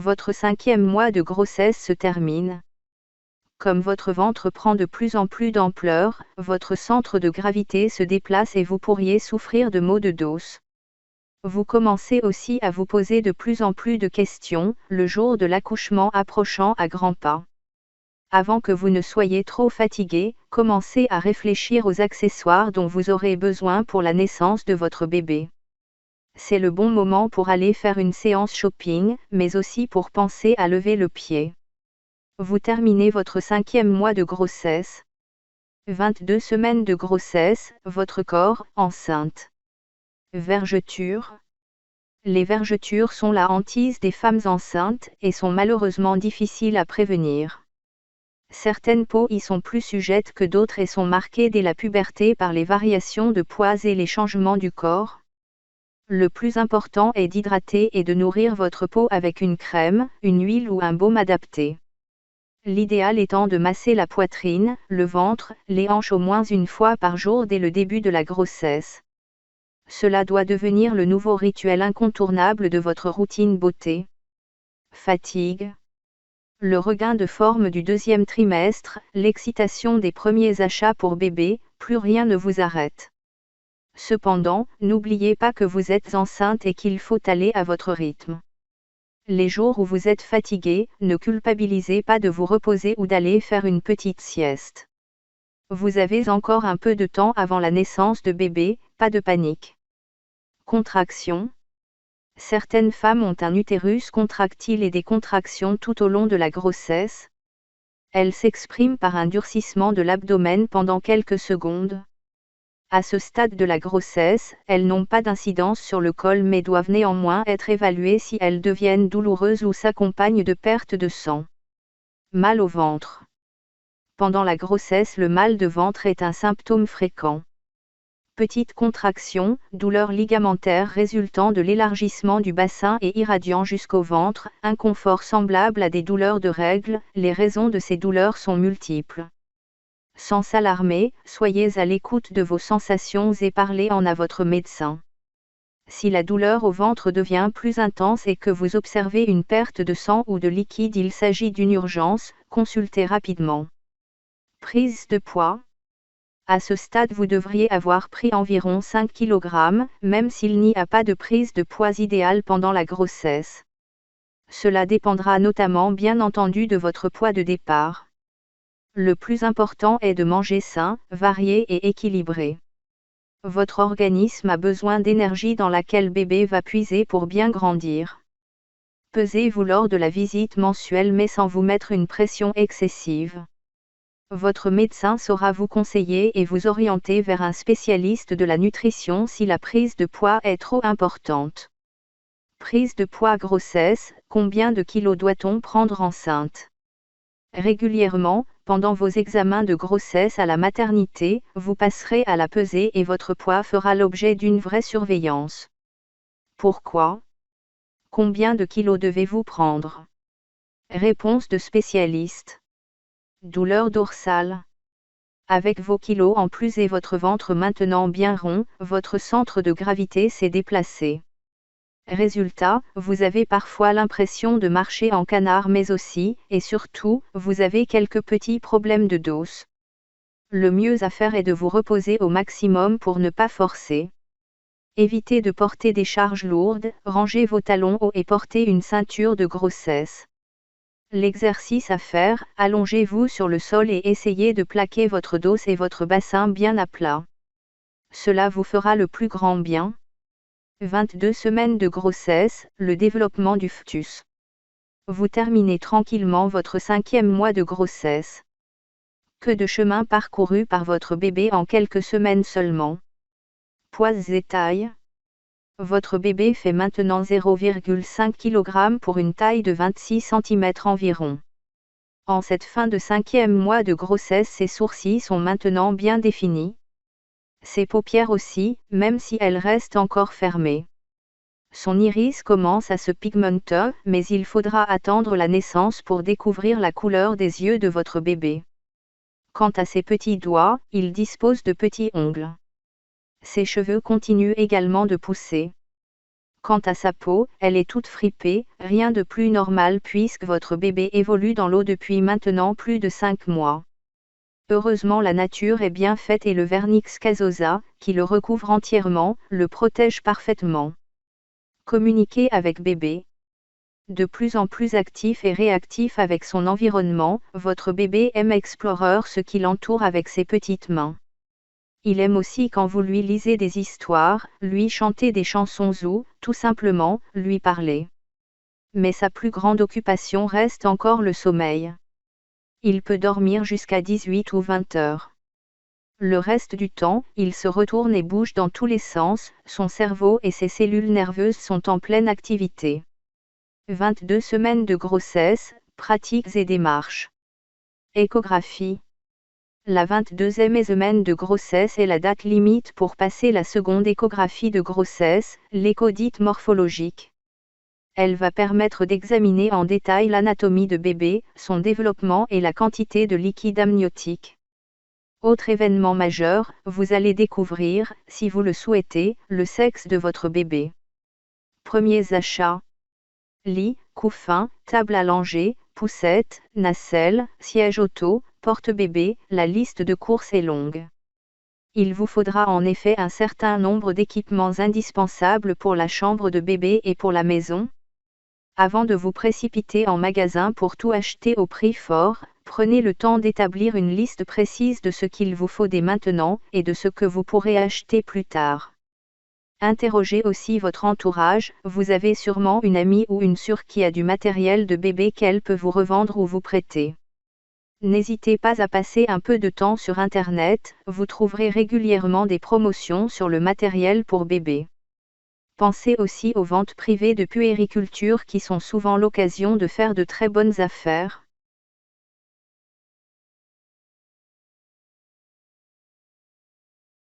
Votre 5e mois de grossesse se termine. Comme votre ventre prend de plus en plus d'ampleur, votre centre de gravité se déplace et vous pourriez souffrir de maux de dos. Vous commencez aussi à vous poser de plus en plus de questions, le jour de l'accouchement approchant à grands pas. Avant que vous ne soyez trop fatigué, commencez à réfléchir aux accessoires dont vous aurez besoin pour la naissance de votre bébé. C'est le bon moment pour aller faire une séance shopping, mais aussi pour penser à lever le pied. Vous terminez votre 5e mois de grossesse. 22 semaines de grossesse, votre corps, enceinte. Vergetures. Les vergetures sont la hantise des femmes enceintes et sont malheureusement difficiles à prévenir. Certaines peaux y sont plus sujettes que d'autres et sont marquées dès la puberté par les variations de poids et les changements du corps. Le plus important est d'hydrater et de nourrir votre peau avec une crème, une huile ou un baume adapté. L'idéal étant de masser la poitrine, le ventre, les hanches au moins une fois par jour dès le début de la grossesse. Cela doit devenir le nouveau rituel incontournable de votre routine beauté. Fatigue. Le regain de forme du 2e trimestre, l'excitation des premiers achats pour bébé, plus rien ne vous arrête. Cependant, n'oubliez pas que vous êtes enceinte et qu'il faut aller à votre rythme. Les jours où vous êtes fatigué, ne culpabilisez pas de vous reposer ou d'aller faire une petite sieste. Vous avez encore un peu de temps avant la naissance de bébé, pas de panique. Contractions. Certaines femmes ont un utérus contractile et des contractions tout au long de la grossesse. Elles s'expriment par un durcissement de l'abdomen pendant quelques secondes. À ce stade de la grossesse, elles n'ont pas d'incidence sur le col mais doivent néanmoins être évaluées si elles deviennent douloureuses ou s'accompagnent de perte de sang. Mal au ventre. Pendant la grossesse, le mal de ventre est un symptôme fréquent. Petite contraction, douleur ligamentaire résultant de l'élargissement du bassin et irradiant jusqu'au ventre, inconfort semblable à des douleurs de règles, les raisons de ces douleurs sont multiples. Sans s'alarmer, soyez à l'écoute de vos sensations et parlez-en à votre médecin. Si la douleur au ventre devient plus intense et que vous observez une perte de sang ou de liquide, il s'agit d'une urgence, consultez rapidement. Prise de poids. À ce stade, vous devriez avoir pris environ 5 kg, même s'il n'y a pas de prise de poids idéale pendant la grossesse. Cela dépendra notamment bien entendu de votre poids de départ. Le plus important est de manger sain, varié et équilibré. Votre organisme a besoin d'énergie dans laquelle bébé va puiser pour bien grandir. Pesez-vous lors de la visite mensuelle mais sans vous mettre une pression excessive. Votre médecin saura vous conseiller et vous orienter vers un spécialiste de la nutrition si la prise de poids est trop importante. Prise de poids grossesse, combien de kilos doit-on prendre enceinte? Régulièrement, pendant vos examens de grossesse à la maternité, vous passerez à la pesée et votre poids fera l'objet d'une vraie surveillance. Pourquoi? Combien de kilos devez-vous prendre? Réponse de spécialiste. Douleur dorsale. Avec vos kilos en plus et votre ventre maintenant bien rond, votre centre de gravité s'est déplacé. Résultat, vous avez parfois l'impression de marcher en canard mais aussi, et surtout, vous avez quelques petits problèmes de dos. Le mieux à faire est de vous reposer au maximum pour ne pas forcer. Évitez de porter des charges lourdes, rangez vos talons hauts et portez une ceinture de grossesse. L'exercice à faire, allongez-vous sur le sol et essayez de plaquer votre dos et votre bassin bien à plat. Cela vous fera le plus grand bien. 22 semaines de grossesse, le développement du fœtus. Vous terminez tranquillement votre 5e mois de grossesse. Que de chemin parcouru par votre bébé en quelques semaines seulement. Poids et taille. Votre bébé fait maintenant 0,5 kg pour une taille de 26 cm environ. En cette fin de 5e mois de grossesse, ses sourcils sont maintenant bien définis. Ses paupières aussi, même si elles restent encore fermées. Son iris commence à se pigmenter, mais il faudra attendre la naissance pour découvrir la couleur des yeux de votre bébé. Quant à ses petits doigts, il dispose de petits ongles. Ses cheveux continuent également de pousser. Quant à sa peau, elle est toute fripée, rien de plus normal puisque votre bébé évolue dans l'eau depuis maintenant plus de 5 mois. Heureusement la nature est bien faite et le vernix casosa, qui le recouvre entièrement, le protège parfaitement. Communiquez avec bébé. De plus en plus actif et réactif avec son environnement, votre bébé aime explorer ce qui l'entoure avec ses petites mains. Il aime aussi quand vous lui lisez des histoires, lui chanter des chansons ou, tout simplement, lui parler. Mais sa plus grande occupation reste encore le sommeil. Il peut dormir jusqu'à 18 ou 20 heures. Le reste du temps, il se retourne et bouge dans tous les sens, son cerveau et ses cellules nerveuses sont en pleine activité. 22 semaines de grossesse, pratiques et démarches. Échographie. La 22e semaine de grossesse est la date limite pour passer la seconde échographie de grossesse, l'écho dite morphologique. Elle va permettre d'examiner en détail l'anatomie de bébé, son développement et la quantité de liquide amniotique. Autre événement majeur, vous allez découvrir, si vous le souhaitez, le sexe de votre bébé. Premiers achats. Lit, couffin, table allongée, poussette, nacelle, siège auto, porte-bébé, la liste de courses est longue. Il vous faudra en effet un certain nombre d'équipements indispensables pour la chambre de bébé et pour la maison. Avant de vous précipiter en magasin pour tout acheter au prix fort, prenez le temps d'établir une liste précise de ce qu'il vous faut dès maintenant et de ce que vous pourrez acheter plus tard. Interrogez aussi votre entourage, vous avez sûrement une amie ou une sœur qui a du matériel de bébé qu'elle peut vous revendre ou vous prêter. N'hésitez pas à passer un peu de temps sur Internet, vous trouverez régulièrement des promotions sur le matériel pour bébé. Pensez aussi aux ventes privées de puériculture qui sont souvent l'occasion de faire de très bonnes affaires.